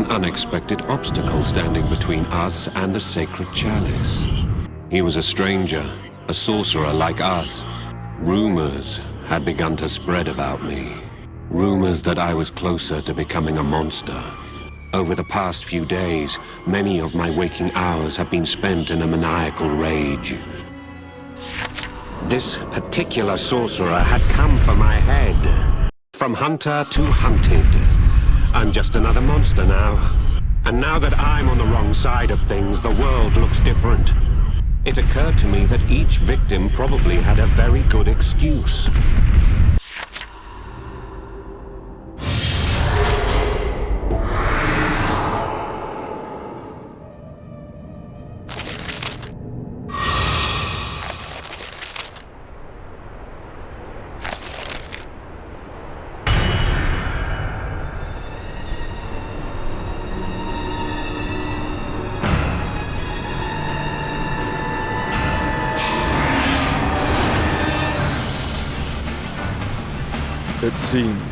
an unexpected obstacle standing between us and the sacred chalice. He was a stranger, a sorcerer like us. Rumors had begun to spread about me. Rumors that I was closer to becoming a monster. Over the past few days, many of my waking hours have been spent in a maniacal rage. This particular sorcerer had come for my head. From hunter to hunted. I'm just another monster now. And now that I'm on the wrong side of things, the world looks different. It occurred to me that each victim probably had a very good excuse. It seems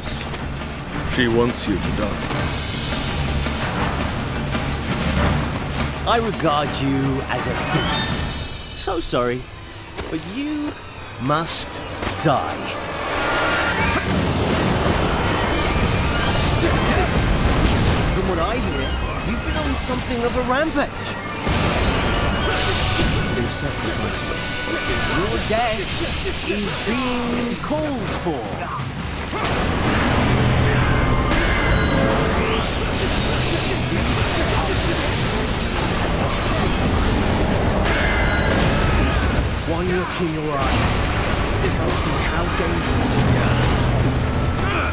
she wants you to die. I regard you as a beast. So sorry, but you must die. From what I hear, you've been on something of a rampage. You sacrificed them. Your death is being called for. One look in your eyes tells me how dangerous you are.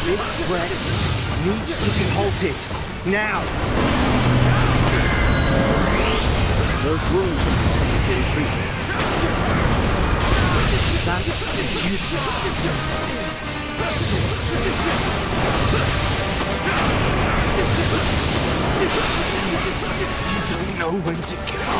This threat needs to be halted, now! Those wounds are to be treated. That's the duty of sorcery. You don't know when to give up.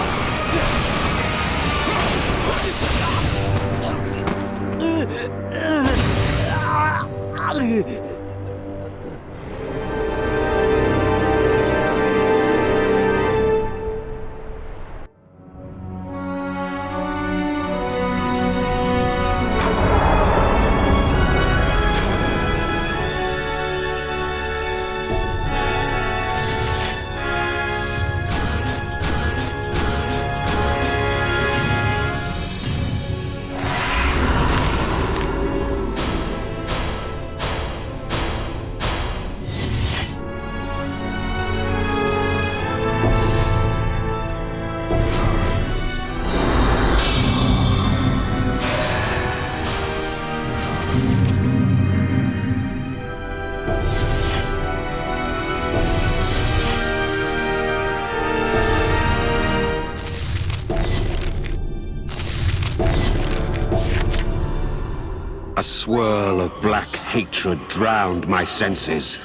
A swirl of black hatred drowned my senses.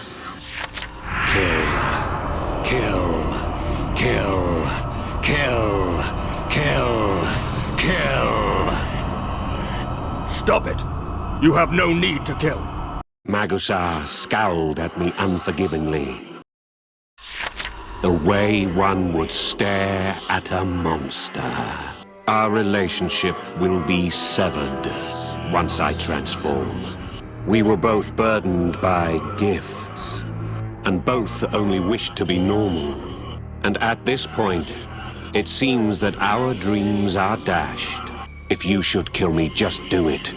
Kill. Kill. Kill. Kill. Kill. Kill. Stop it! You have no need to kill. Magusar scowled at me unforgivingly. The way one would stare at a monster. Our relationship will be severed once I transform. We were both burdened by gifts, and both only wished to be normal. And at this point, it seems that our dreams are dashed. If you should kill me, just do it.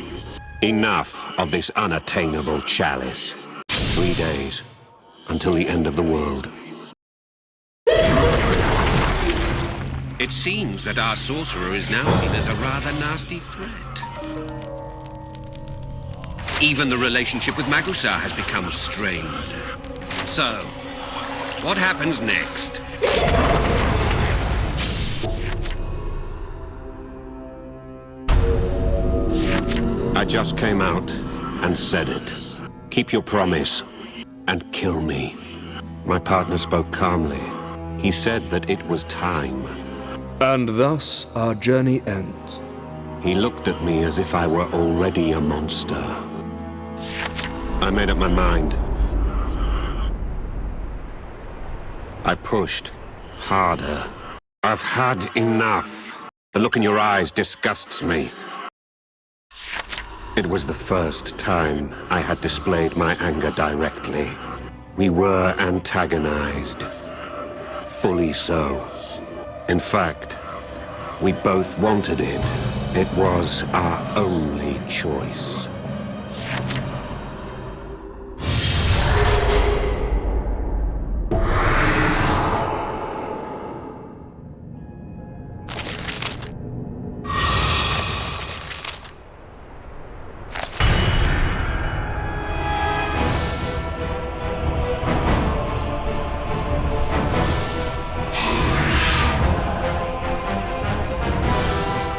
Enough of this unattainable chalice. 3 days, until the end of the world. It seems that our sorcerer is now seen as a rather nasty threat. Even the relationship with Magusar has become strained. So, what happens next? I just came out and said it. Keep your promise and kill me. My partner spoke calmly. He said that it was time. And thus our journey ends. He looked at me as if I were already a monster. I made up my mind. I pushed harder. I've had enough. The look in your eyes disgusts me. It was the first time I had displayed my anger directly. We were antagonized. Fully so. In fact, we both wanted it. It was our only choice.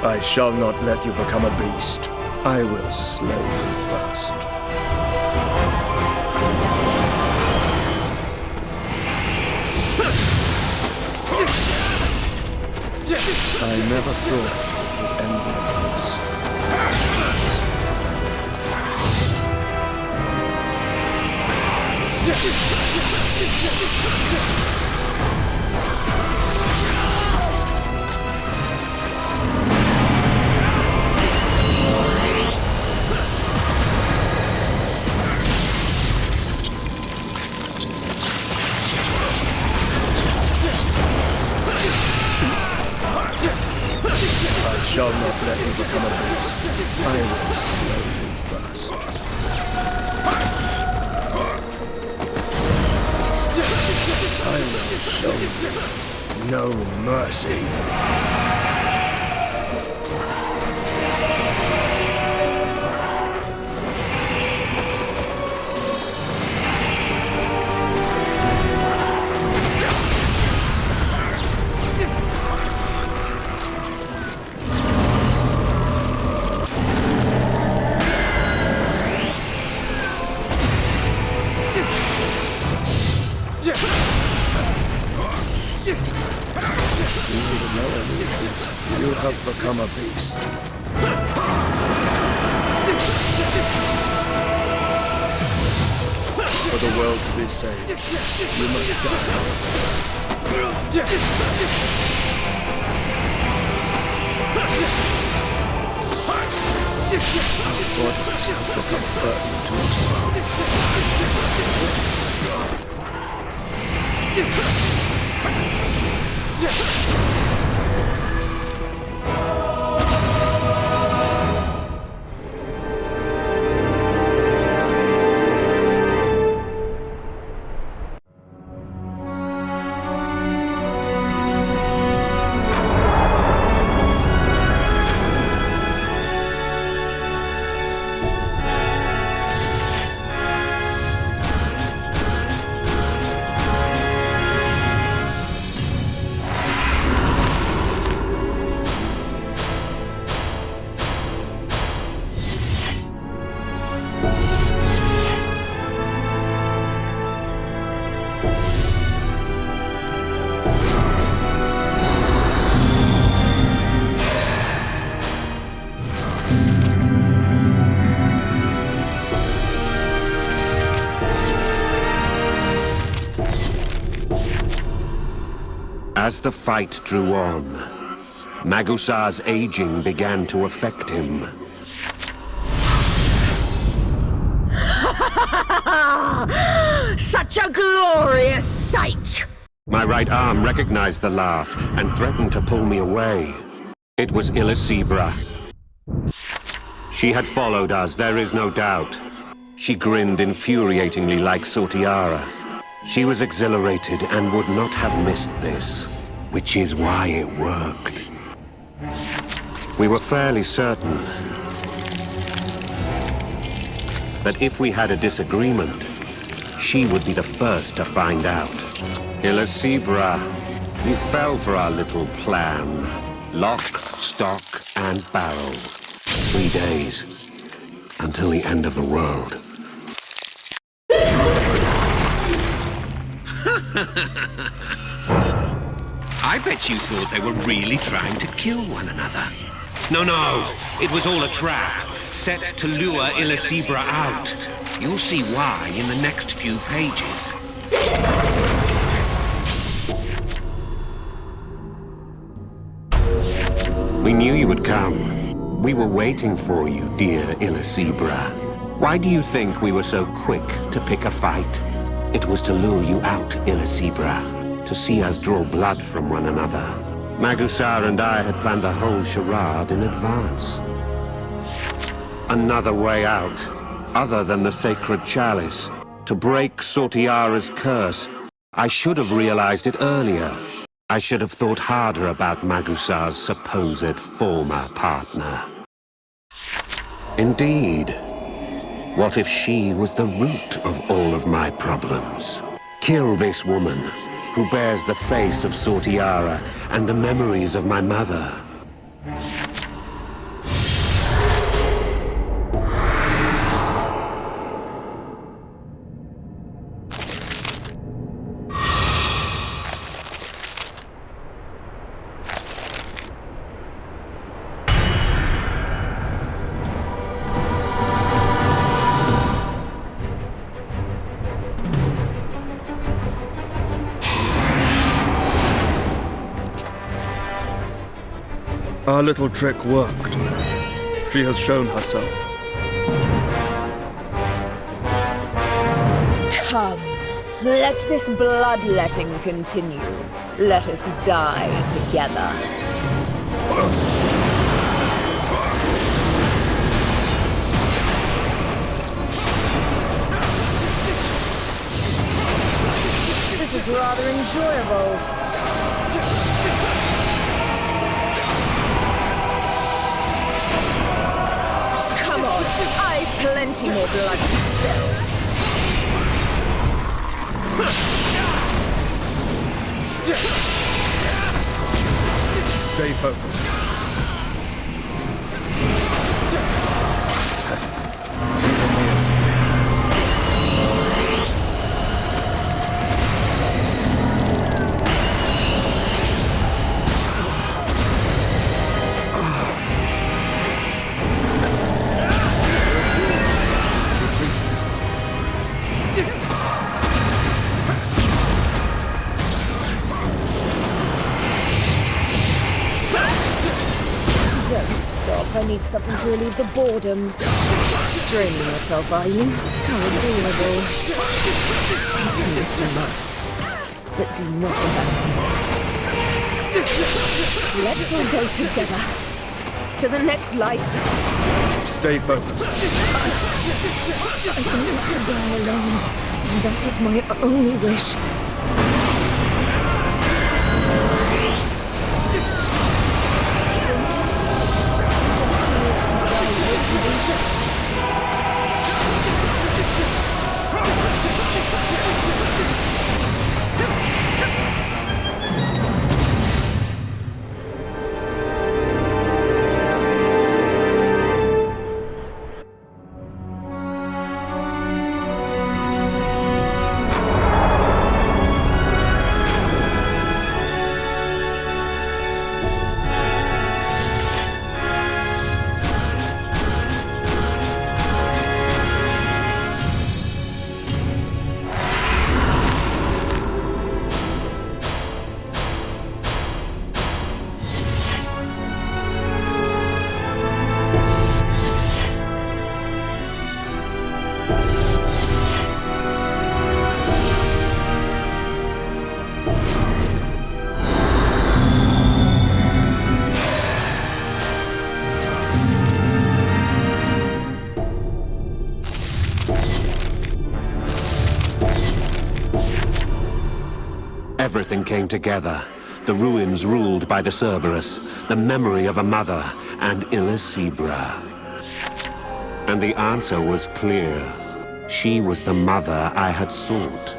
I shall not let you become a beast. I will slay you first. I never thought it would end like this. I shall not let you become a beast. I will slay you first. I will show you no mercy. You have become a beast. For the world to be saved, you must die. Our bodies have become a burden to its As the fight drew on, Magusar's aging began to affect him. Such a glorious sight! My right arm recognized the laugh and threatened to pull me away. It was Illusibra. She had followed us, there is no doubt. She grinned infuriatingly like Sotiara. She was exhilarated and would not have missed this, which is why it worked. We were fairly certain that if we had a disagreement, she would be the first to find out. Illusibra, you fell for our little plan. Lock, stock, and barrel. 3 days, until the end of the world. I bet you thought they were really trying to kill one another. No, it was all a trap, set to lure Illusibra out. You'll see why in the next few pages. you would come. We were waiting for you, dear Illusibra. Why do you think we were so quick to pick a fight? It was to lure you out, Illusibra, to see us draw blood from one another. Magusar and I had planned the whole charade in advance. Another way out, other than the sacred chalice, to break Sortiara's curse. I should have realized it earlier. I should have thought harder about Magusar's supposed former partner. Indeed. What if she was the root of all of my problems? Kill this woman, who bears the face of Sortiara and the memories of my mother. Our little trick worked. She has shown herself. Come, let this bloodletting continue. Let us die together. This is rather enjoyable. Come on, I've plenty more blood to spill. Stay focused. These are mere Don't stop. I need something to relieve the boredom. Straining yourself, are you? How adorable. Hate me if you must, but do not abandon me. Let's all go together. To the next life. Stay focused. I don't want to die alone. And that is my only wish. Everything came together. The ruins ruled by the Cerberus, the memory of a mother, and Illusibra. And the answer was clear. She was the mother I had sought.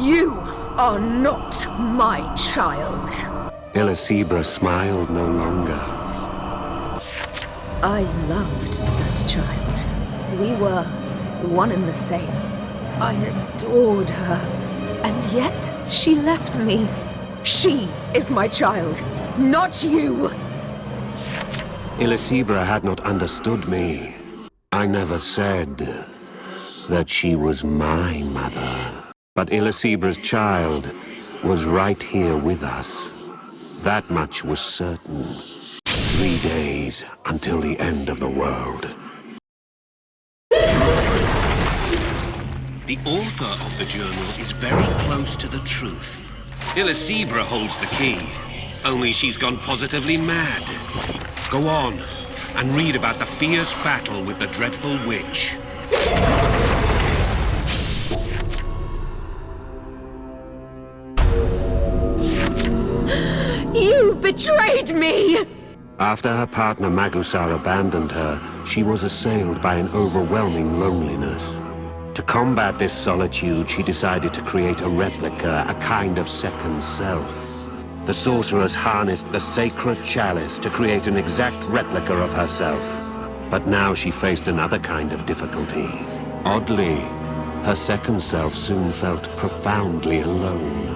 You are not my child. Illusibra smiled no longer. I loved that child. We were one and the same. I adored her. And yet, she left me. She is my child, not you! Illusibra had not understood me. I never said that she was my mother. But Illusibra's child was right here with us. That much was certain. 3 days until the end of the world. The author of the journal is very close to the truth. Illicebra holds the key, only she's gone positively mad. Go on and read about the fierce battle with the dreadful witch. You betrayed me! After her partner Magusar abandoned her, she was assailed by an overwhelming loneliness. To combat this solitude, she decided to create a replica, a kind of second self. The sorceress harnessed the sacred chalice to create an exact replica of herself. But now she faced another kind of difficulty. Oddly, her second self soon felt profoundly alone.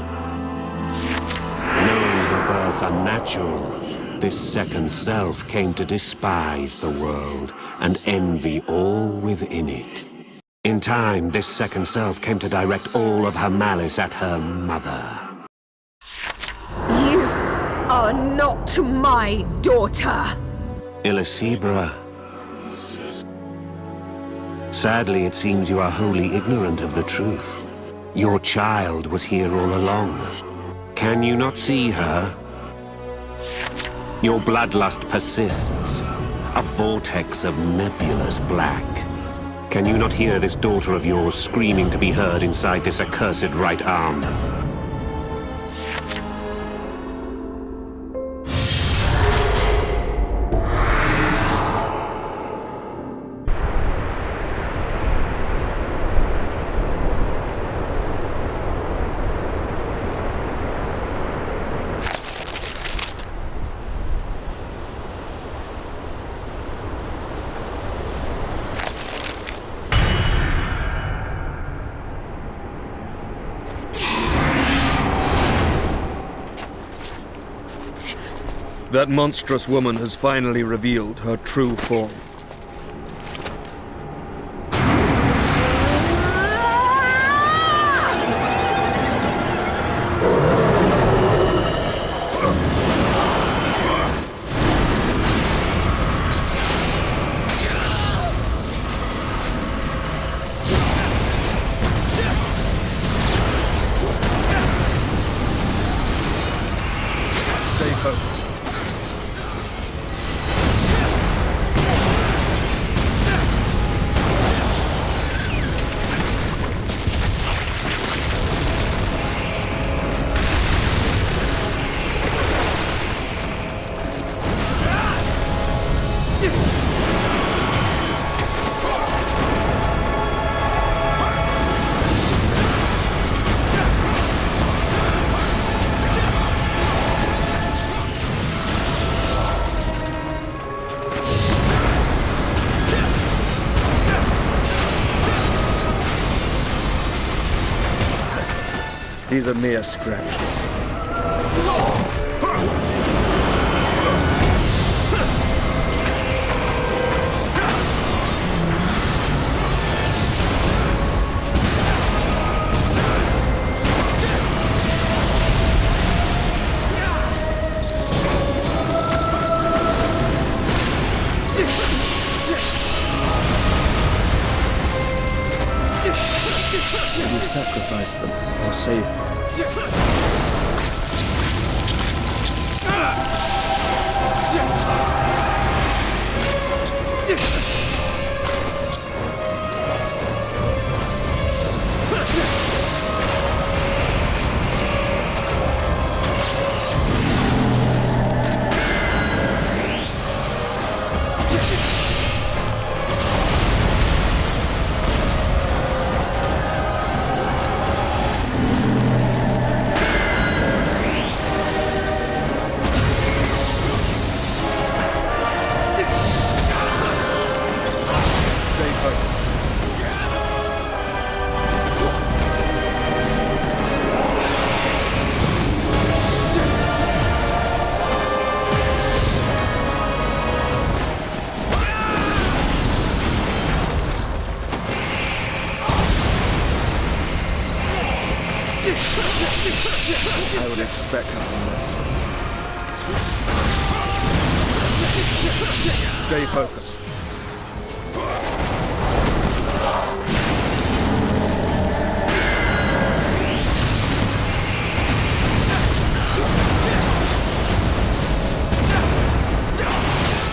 Knowing her birth unnatural, this second self came to despise the world and envy all within it. In time, this second self came to direct all of her malice at her mother. You are not my daughter! Illicebra. Sadly, it seems you are wholly ignorant of the truth. Your child was here all along. Can you not see her? Your bloodlust persists, a vortex of nebulous black. Can you not hear this daughter of yours screaming to be heard inside this accursed right arm? That monstrous woman has finally revealed her true form. Stay focused. These are mere scratches. Will you sacrifice them or save them? I would expect nothing less. Stay focused.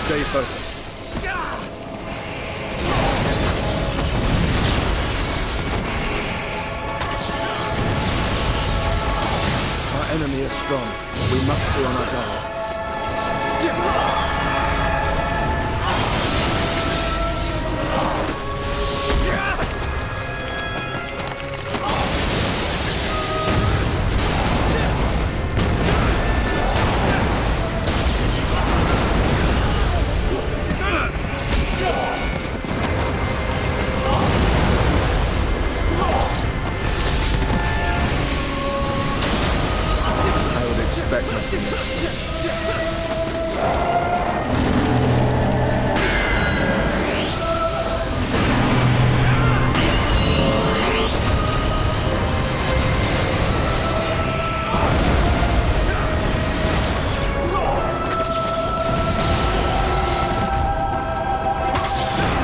Stay focused. Our enemy is strong. We must be on our guard. Expect nothing less.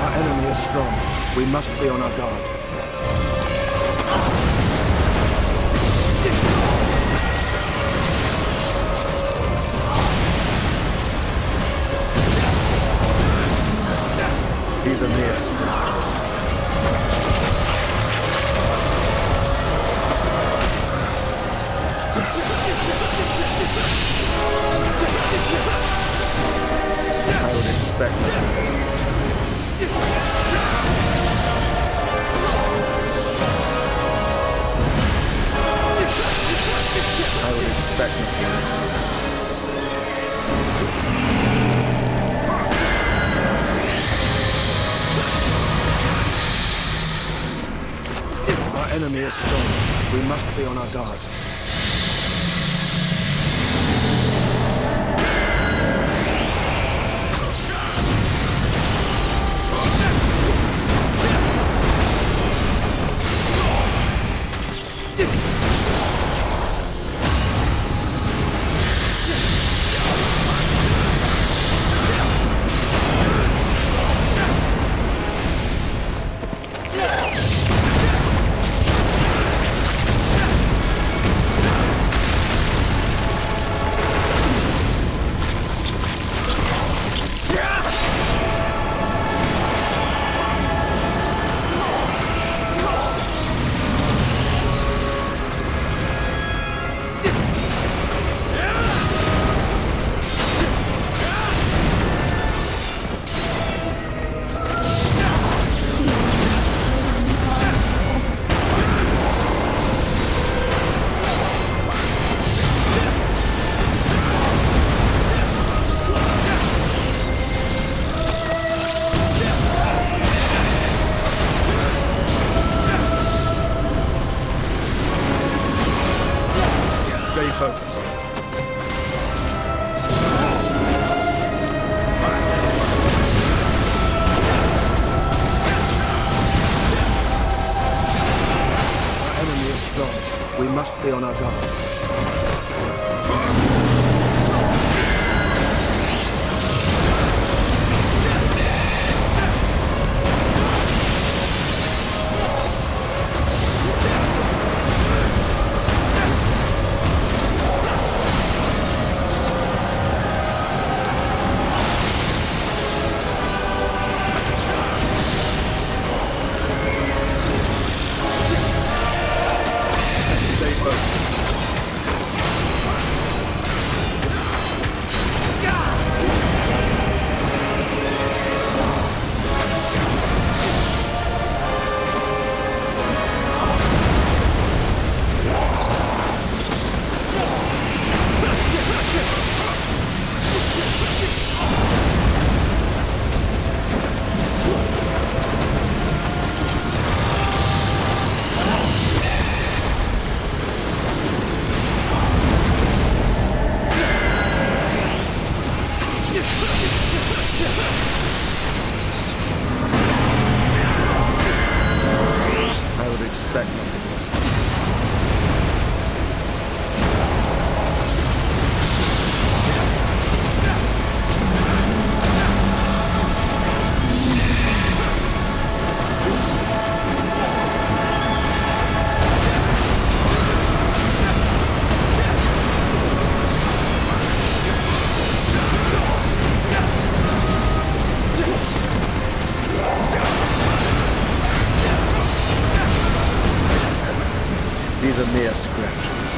Our enemy is strong. We must be on our guard. These are mere scratches. I would expect nothing less. I would expect nothing less. Our enemy is strong. We must be on our guard. Stay focused. Our enemy is strong. We must be on our guard. Stay focused. These are mere scratches.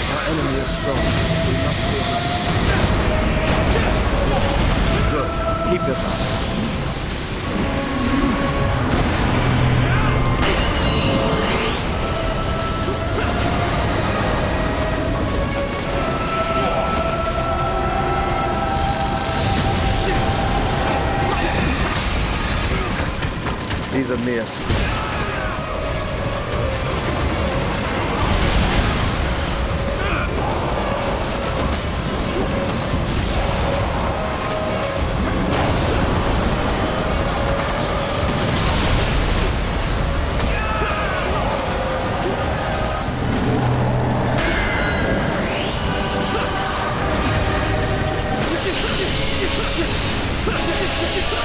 Our enemy is strong. We must be alert. Good. Keep this up. These are mere scratches.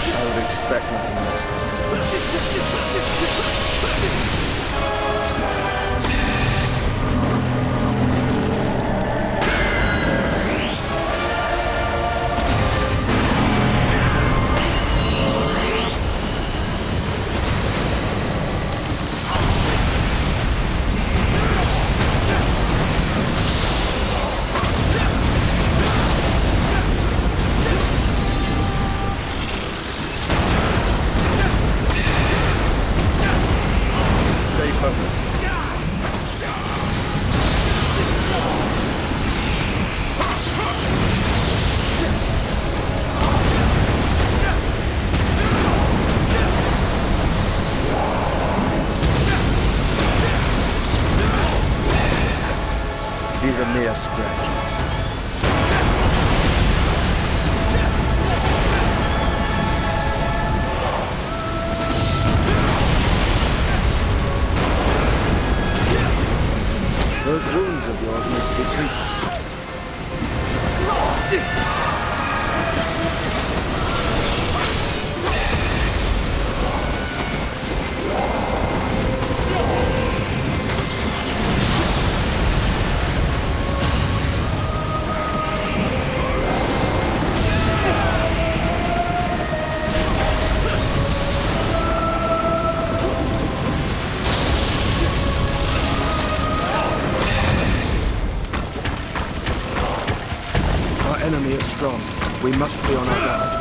I would expect nothing less. Stay focused. These are mere scratches. Those wounds of yours need to be treated. Our enemy is strong. We must be on our guard.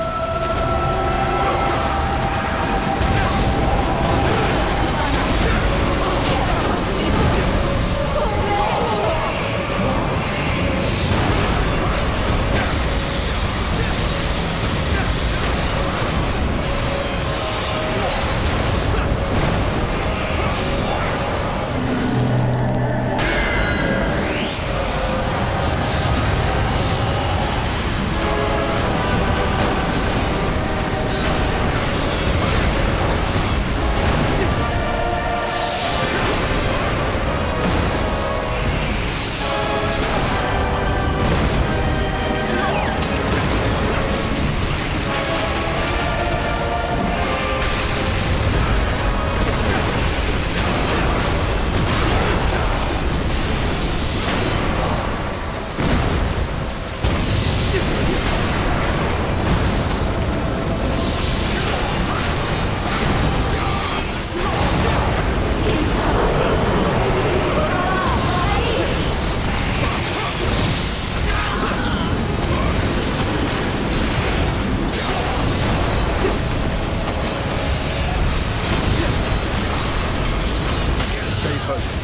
Stay focused.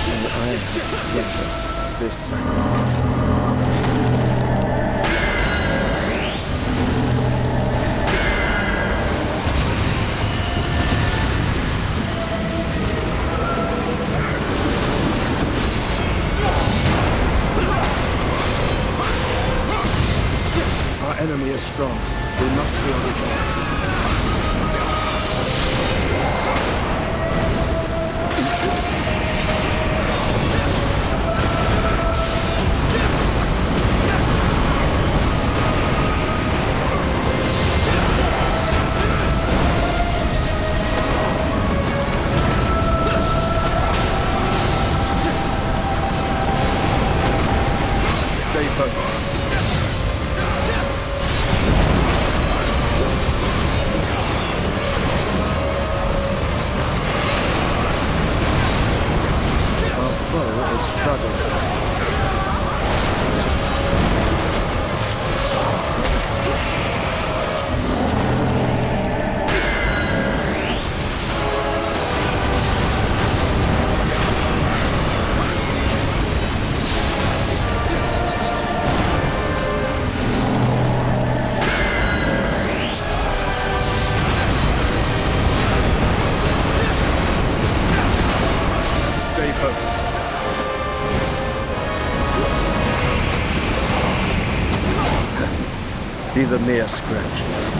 And I have yet this sacrifice. Our enemy is strong. We must be on our guard. These are mere scratches.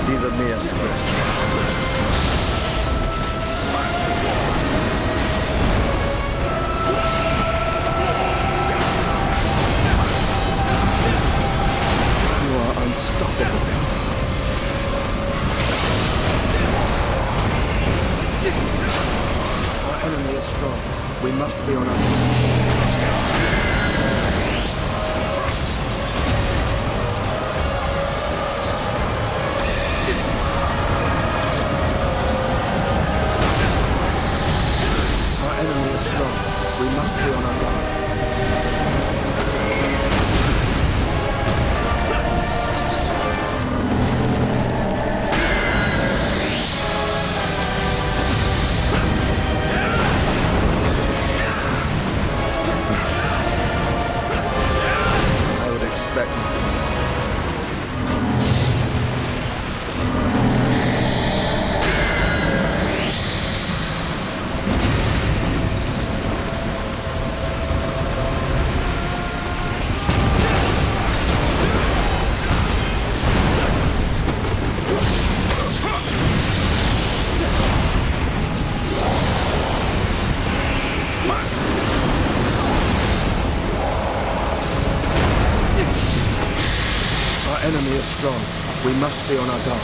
These are mere scratches. You are unstoppable. Our enemy is strong. We must be on our guard. Our enemy is strong. We must be on our guard. I would expect nothing less. Our enemy is strong. We must be on our guard.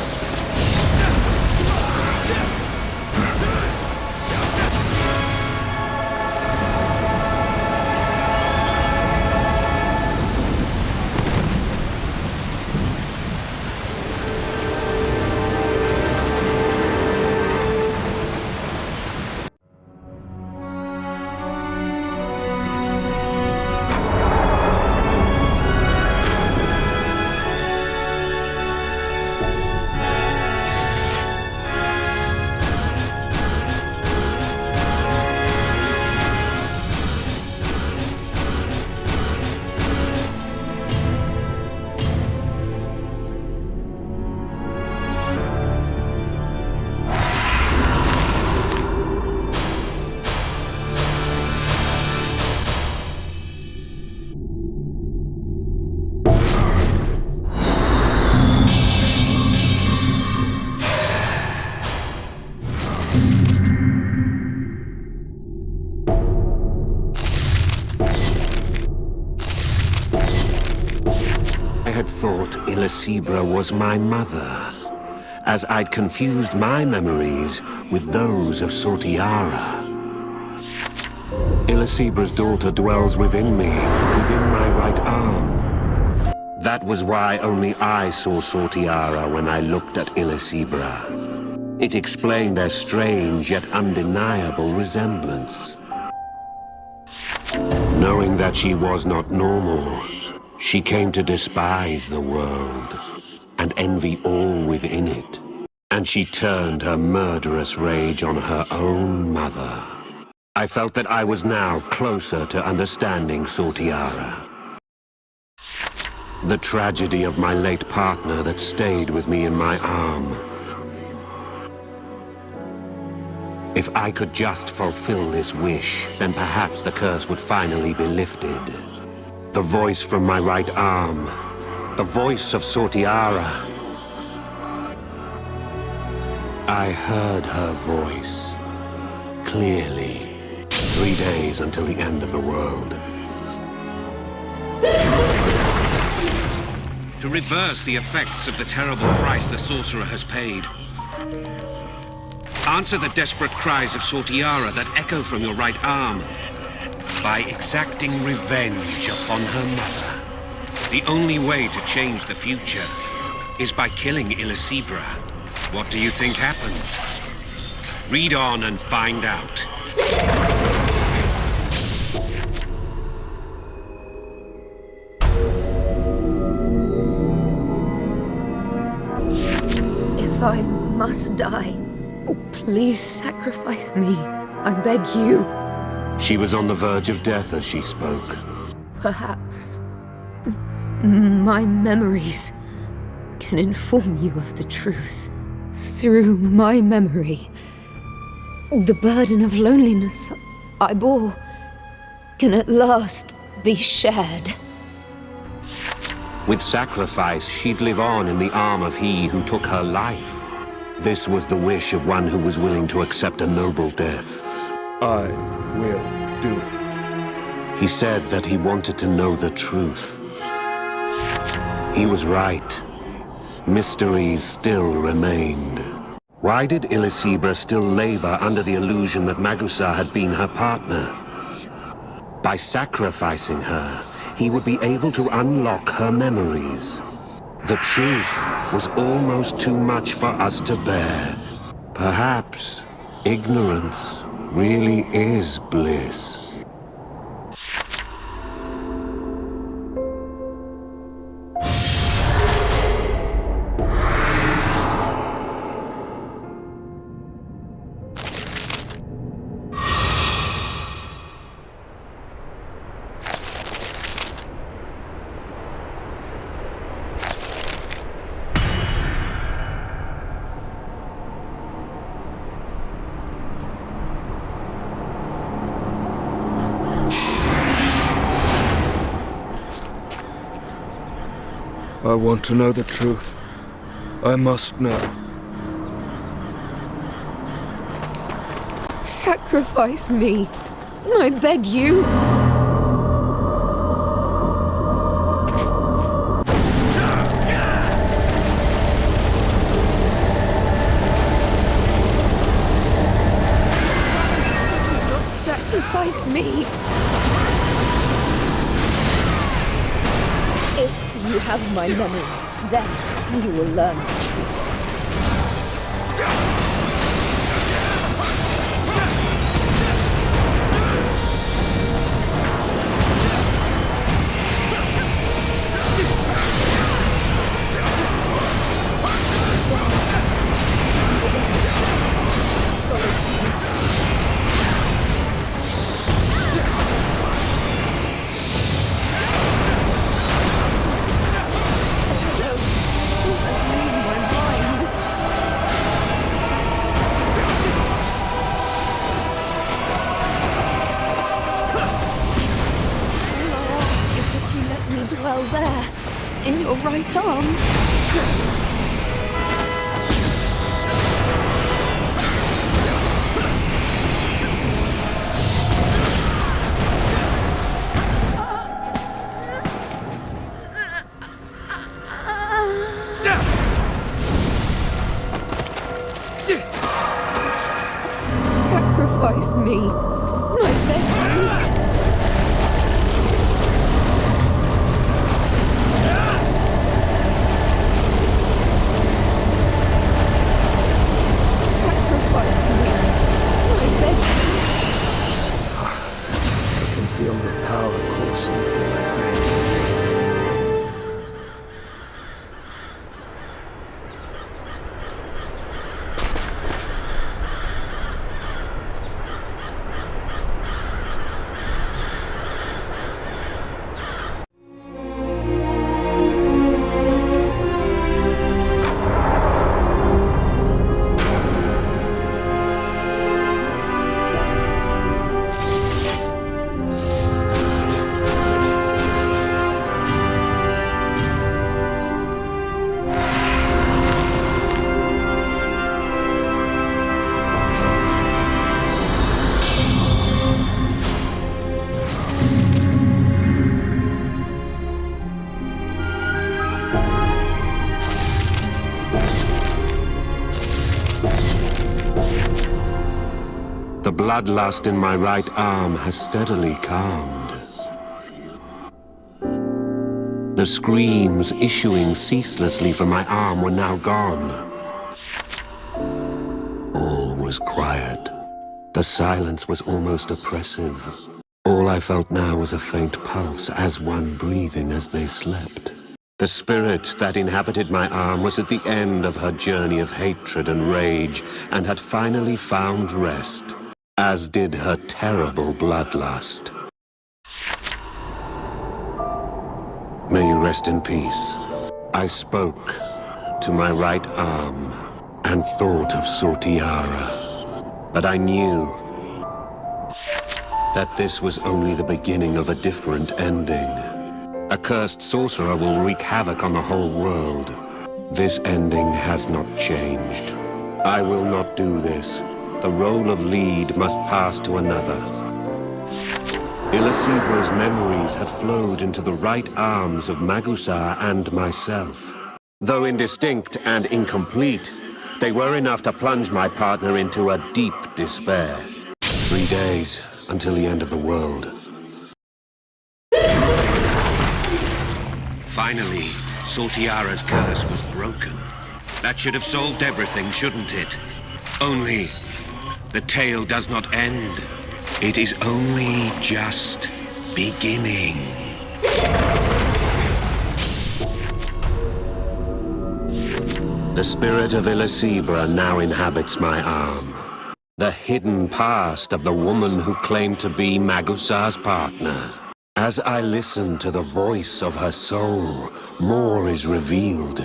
I had thought Illusibra was my mother, as I'd confused my memories with those of Sortiara. Illusibra's daughter dwells within me, within my right arm. That was why only I saw Sortiara when I looked at Illusibra. It explained their strange yet undeniable resemblance. Knowing that she was not normal, she came to despise the world and envy all within it. And she turned her murderous rage on her own mother. I felt that I was now closer to understanding Sortiara. The tragedy of my late partner that stayed with me in my arm. If I could just fulfill this wish, then perhaps the curse would finally be lifted. The voice from my right arm, the voice of Sortiara. I heard her voice clearly. 3 days until the end of the world. To reverse the effects of the terrible price the sorcerer has paid. Answer the desperate cries of Sortiara that echo from your right arm by exacting revenge upon her mother. The only way to change the future is by killing Illusibra. What do you think happens? Read on and find out. If I must die, please sacrifice me. I beg you. She was on the verge of death as she spoke. Perhaps my memories can inform you of the truth. Through my memory, the burden of loneliness I bore can at last be shared. With sacrifice, she'd live on in the arm of he who took her life. This was the wish of one who was willing to accept a noble death. I will do it. He said that he wanted to know the truth. He was right. Mysteries still remained. Why did Illusibra still labor under the illusion that Magusa had been her partner? By sacrificing her, he would be able to unlock her memories. The truth was almost too much for us to bear. Perhaps ignorance really is bliss. I want to know the truth. I must know. Sacrifice me. I beg you. Don't sacrifice me. If you have my memories, then you will learn the truth. Dwell there, in your right arm. Sacrifice me, I beg you. Feel the power coursing through my veins. bloodlust in my right arm has steadily calmed. The screams issuing ceaselessly from my arm were now gone. All was quiet. The silence was almost oppressive. All I felt now was a faint pulse, as one breathing as they slept. The spirit that inhabited my arm was at the end of her journey of hatred and rage, and had finally found rest, as did her terrible bloodlust. May you rest in peace. I spoke to my right arm and thought of Sortiara. But I knew that this was only the beginning of a different ending. A cursed sorcerer will wreak havoc on the whole world. This ending has not changed. I will not do this. The role of lead must pass to another. Illasibra's memories had flowed into the right arms of Magusar and myself. Though indistinct and incomplete, they were enough to plunge my partner into a deep despair. 3 days until the end of the world. Finally, Sortiara's curse was broken. That should have solved everything, shouldn't it? Only, the tale does not end. It is only just beginning. The spirit of Illasibra now inhabits my arm. The hidden past of the woman who claimed to be Magusar's partner. As I listen to the voice of her soul, more is revealed.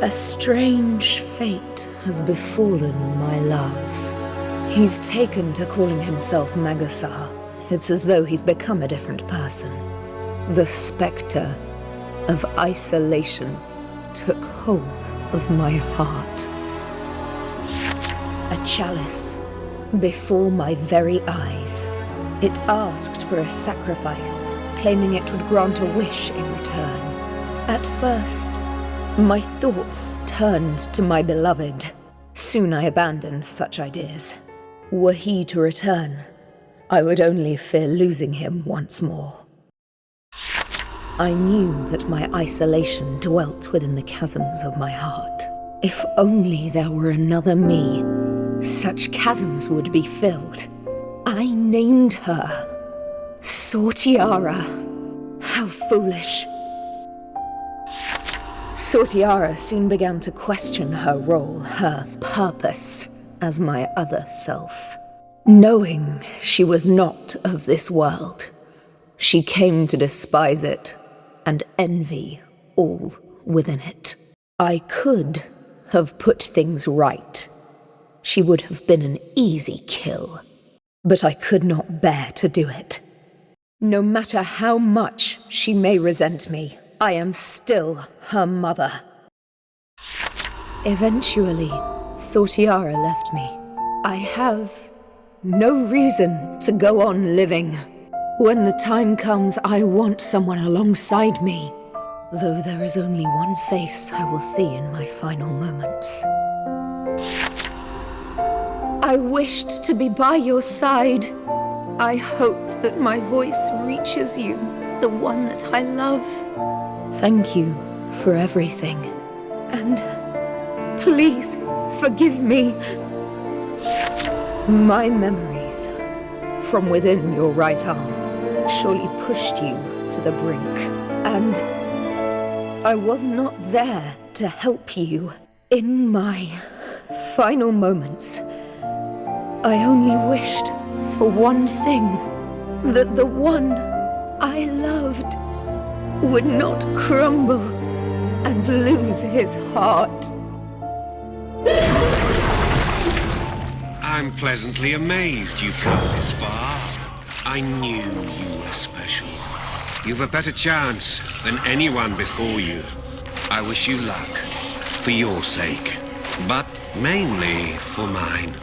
A strange fate has befallen my love. He's taken to calling himself Magusar. It's as though he's become a different person. The spectre of isolation took hold of my heart. A chalice before my very eyes. It asked for a sacrifice, claiming it would grant a wish in return. At first, my thoughts turned to my beloved. Soon I abandoned such ideas. Were he to return, I would only fear losing him once more. I knew that my isolation dwelt within the chasms of my heart. If only there were another me, such chasms would be filled. I named her Sortiara. How foolish. Sortiara soon began to question her role, her purpose as my other self. Knowing she was not of this world, she came to despise it and envy all within it. I could have put things right. She would have been an easy kill, but I could not bear to do it. No matter how much she may resent me, I am still her mother. Eventually, Sortiara left me. I have no reason to go on living. When the time comes, I want someone alongside me. Though there is only one face I will see in my final moments. I wished to be by your side. I hope that my voice reaches you, the one that I love. Thank you for everything. And please forgive me. My memories from within your right arm surely pushed you to the brink. And I was not there to help you. In my final moments, I only wished for one thing, that the one I loved would not crumble and lose his heart. I'm pleasantly amazed you've come this far. I knew you were special. You've a better chance than anyone before you. I wish you luck, for your sake, but mainly for mine.